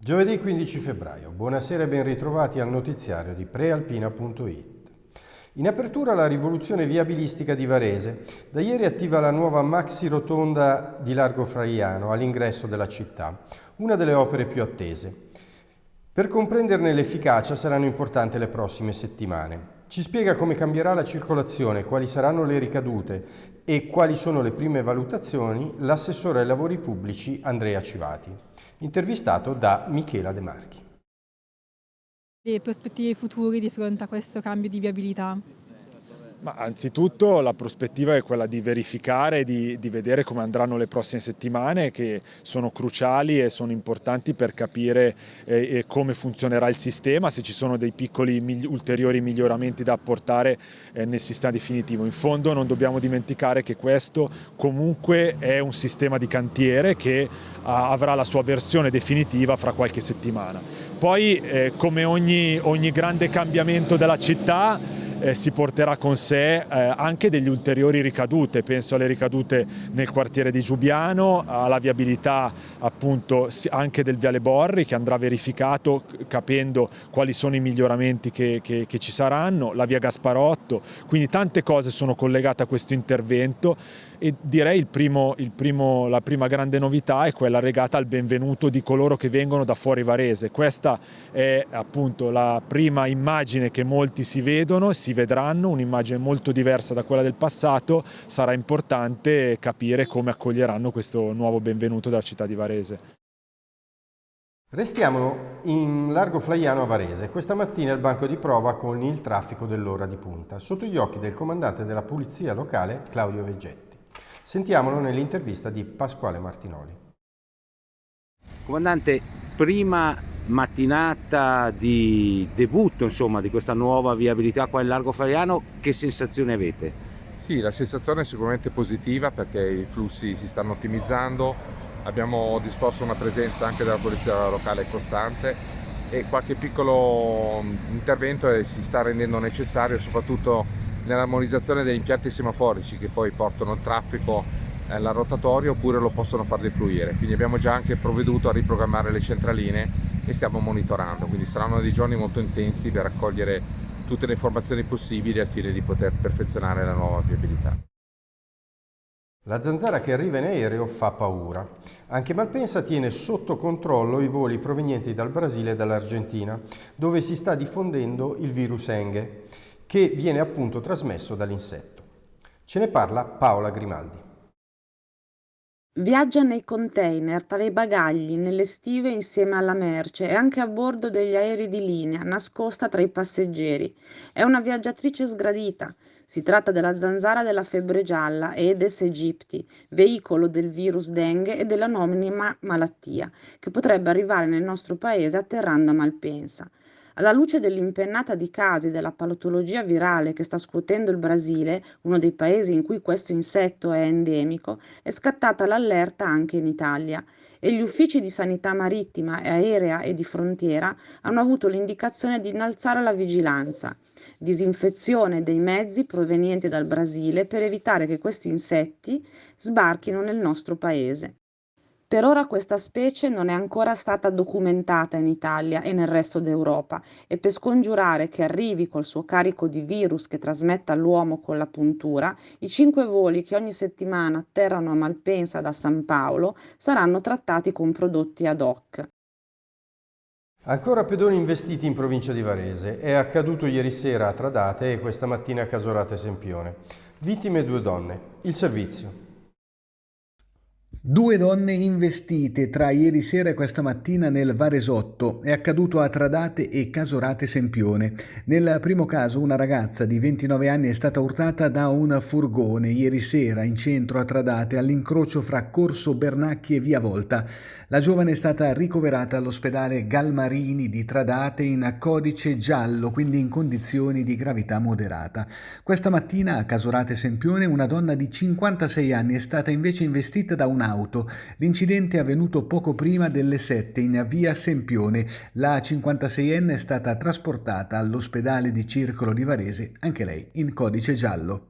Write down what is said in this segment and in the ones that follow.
Giovedì 15 febbraio, buonasera e ben ritrovati al notiziario di prealpina.it. In apertura la rivoluzione viabilistica di Varese. Da ieri attiva la nuova maxi rotonda di Largo Fraiano all'ingresso della città, una delle opere più attese. Per comprenderne l'efficacia saranno importanti le prossime settimane. Ci spiega come cambierà la circolazione, quali saranno le ricadute e quali sono le prime valutazioni l'assessore ai lavori pubblici Andrea Civati, intervistato da Michela De Marchi. Le prospettive future di fronte a questo cambio di viabilità? Ma anzitutto la prospettiva è quella di verificare e di vedere come andranno le prossime settimane, che sono cruciali e sono importanti per capire come funzionerà il sistema, se ci sono dei piccoli ulteriori miglioramenti da apportare nel sistema definitivo. In fondo non dobbiamo dimenticare che questo comunque è un sistema di cantiere che avrà la sua versione definitiva fra qualche settimana. Poi come ogni grande cambiamento della città, si porterà con sé anche degli ulteriori ricadute. Penso alle ricadute nel quartiere di Giubiano, alla viabilità appunto anche del Viale Borri, che andrà verificato capendo quali sono i miglioramenti che ci saranno, la via Gasparotto, quindi tante cose sono collegate a questo intervento. E direi la prima grande novità è quella legata al benvenuto di coloro che vengono da fuori Varese. Questa è appunto la prima immagine che molti si vedranno, un'immagine molto diversa da quella del passato. Sarà importante capire come accoglieranno questo nuovo benvenuto dalla città di Varese. Restiamo in Largo Flaiano a Varese. Questa mattina il banco di prova con il traffico dell'ora di punta, sotto gli occhi del comandante della polizia locale Claudio Veggetti. Sentiamolo nell'intervista di Pasquale Martinoli. Comandante, prima mattinata di debutto di questa nuova viabilità qua in Largo Flaiano, che sensazioni avete? Sì, la sensazione è sicuramente positiva perché i flussi si stanno ottimizzando, abbiamo disposto una presenza anche della polizia locale costante e qualche piccolo intervento si sta rendendo necessario, soprattutto nell'armonizzazione degli impianti semaforici che poi portano il traffico alla rotatoria oppure lo possono far defluire. Quindi abbiamo già anche provveduto a riprogrammare le centraline e stiamo monitorando, quindi saranno dei giorni molto intensi per raccogliere tutte le informazioni possibili al fine di poter perfezionare la nuova viabilità. La zanzara che arriva in aereo fa paura. Anche Malpensa tiene sotto controllo i voli provenienti dal Brasile e dall'Argentina, dove si sta diffondendo il virus Dengue, che viene appunto trasmesso dall'insetto. Ce ne parla Paola Grimaldi. Viaggia nei container, tra i bagagli, nelle stive insieme alla merce e anche a bordo degli aerei di linea, nascosta tra i passeggeri. È una viaggiatrice sgradita. Si tratta della zanzara della febbre gialla, Aedes aegypti, veicolo del virus Dengue e dell'omonima malattia, che potrebbe arrivare nel nostro paese atterrando a Malpensa. Alla luce dell'impennata di casi della patologia virale che sta scuotendo il Brasile, uno dei paesi in cui questo insetto è endemico, è scattata l'allerta anche in Italia e gli uffici di sanità marittima e aerea e di frontiera hanno avuto l'indicazione di innalzare la vigilanza. Disinfezione dei mezzi provenienti dal Brasile per evitare che questi insetti sbarchino nel nostro paese. Per ora questa specie non è ancora stata documentata in Italia e nel resto d'Europa e per scongiurare che arrivi col suo carico di virus che trasmetta all'uomo con la puntura, i 5 voli che ogni settimana atterrano a Malpensa da San Paolo saranno trattati con prodotti ad hoc. Ancora pedoni investiti in provincia di Varese. È accaduto ieri sera a Tradate e questa mattina a Casorate Sempione. Vittime 2 donne. Il servizio. 2 donne investite tra ieri sera e questa mattina nel Varesotto. È accaduto a Tradate e Casorate Sempione. Nel primo caso una ragazza di 29 anni è stata urtata da un furgone ieri sera in centro a Tradate all'incrocio fra Corso Bernacchi e Via Volta. La giovane è stata ricoverata all'ospedale Galmarini di Tradate in codice giallo, quindi in condizioni di gravità moderata. Questa mattina a Casorate Sempione una donna di 56 anni è stata invece investita da un'auto. L'incidente è avvenuto poco prima delle 7 in via Sempione. La 56enne è stata trasportata all'ospedale di Circolo di Varese, anche lei in codice giallo.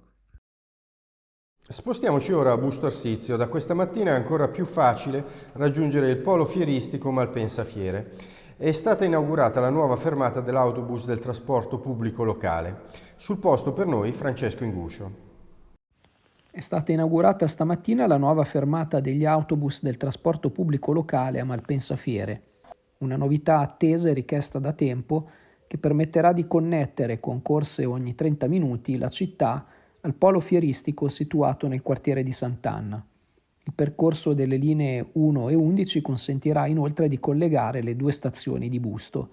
Spostiamoci ora a Busto Arsizio. Da questa mattina è ancora più facile raggiungere il polo fieristico Malpensa Fiere. È stata inaugurata la nuova fermata dell'autobus del trasporto pubblico locale. Sul posto per noi Francesco Inguscio. È stata inaugurata stamattina la nuova fermata degli autobus del trasporto pubblico locale a Malpensa Fiere. Una novità attesa e richiesta da tempo che permetterà di connettere con corse ogni 30 minuti la città al polo fieristico situato nel quartiere di Sant'Anna. Il percorso delle linee 1 e 11 consentirà inoltre di collegare le due stazioni di Busto.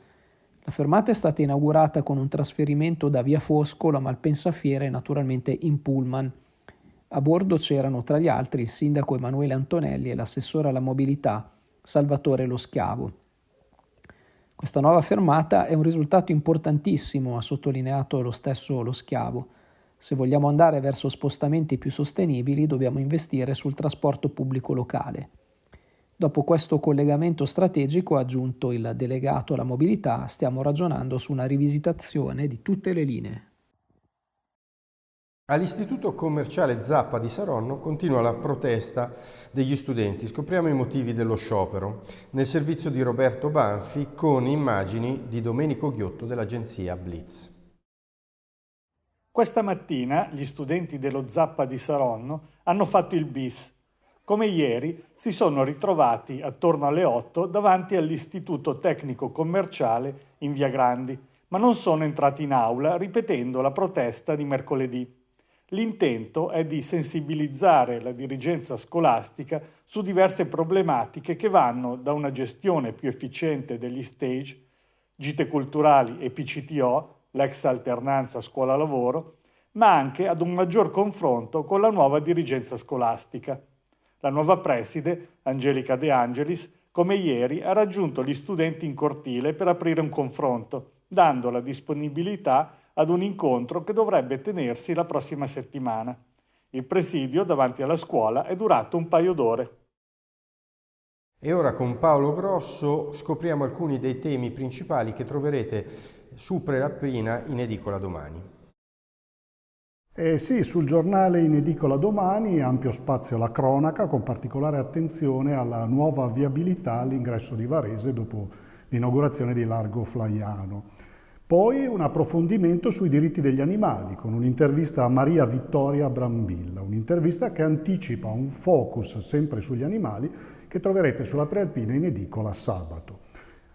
La fermata è stata inaugurata con un trasferimento da Via Foscolo a Malpensa Fiere, naturalmente in pullman. A bordo c'erano tra gli altri il sindaco Emanuele Antonelli e l'assessore alla mobilità Salvatore Lo Schiavo. Questa nuova fermata è un risultato importantissimo, ha sottolineato lo stesso Lo Schiavo. Se vogliamo andare verso spostamenti più sostenibili, dobbiamo investire sul trasporto pubblico locale. Dopo questo collegamento strategico, ha aggiunto il delegato alla mobilità, stiamo ragionando su una rivisitazione di tutte le linee. All'Istituto Commerciale Zappa di Saronno continua la protesta degli studenti. Scopriamo i motivi dello sciopero nel servizio di Roberto Banfi con immagini di Domenico Ghiotto dell'agenzia Blitz. Questa mattina gli studenti dello Zappa di Saronno hanno fatto il bis. Come ieri si sono ritrovati attorno alle 8 davanti all'Istituto Tecnico Commerciale in Via Grandi, ma non sono entrati in aula ripetendo la protesta di mercoledì. L'intento è di sensibilizzare la dirigenza scolastica su diverse problematiche che vanno da una gestione più efficiente degli stage, gite culturali e PCTO, l'ex alternanza scuola-lavoro, ma anche ad un maggior confronto con la nuova dirigenza scolastica. La nuova preside, Angelica De Angelis, come ieri ha raggiunto gli studenti in cortile per aprire un confronto, dando la disponibilità ad un incontro che dovrebbe tenersi la prossima settimana. Il presidio davanti alla scuola è durato un paio d'ore. E ora con Paolo Grosso scopriamo alcuni dei temi principali che troverete su Prealpina in edicola domani. Sì, sul giornale in edicola domani ampio spazio alla cronaca, con particolare attenzione alla nuova viabilità all'ingresso di Varese dopo l'inaugurazione di Largo Flaiano. Poi un approfondimento sui diritti degli animali, con un'intervista a Maria Vittoria Brambilla, un'intervista che anticipa un focus sempre sugli animali che troverete sulla Prealpina in edicola sabato.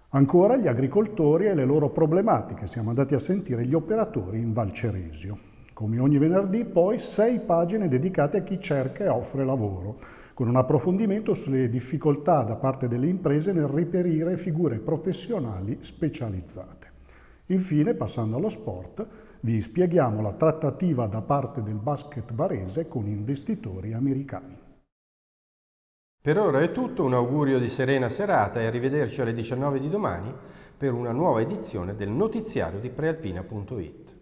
Ancora gli agricoltori e le loro problematiche, siamo andati a sentire gli operatori in Val Ceresio. Come ogni venerdì poi 6 pagine dedicate a chi cerca e offre lavoro, con un approfondimento sulle difficoltà da parte delle imprese nel reperire figure professionali specializzate. Infine, passando allo sport, vi spieghiamo la trattativa da parte del basket varese con investitori americani. Per ora è tutto, un augurio di serena serata e arrivederci alle 19 di domani per una nuova edizione del notiziario di Prealpina.it.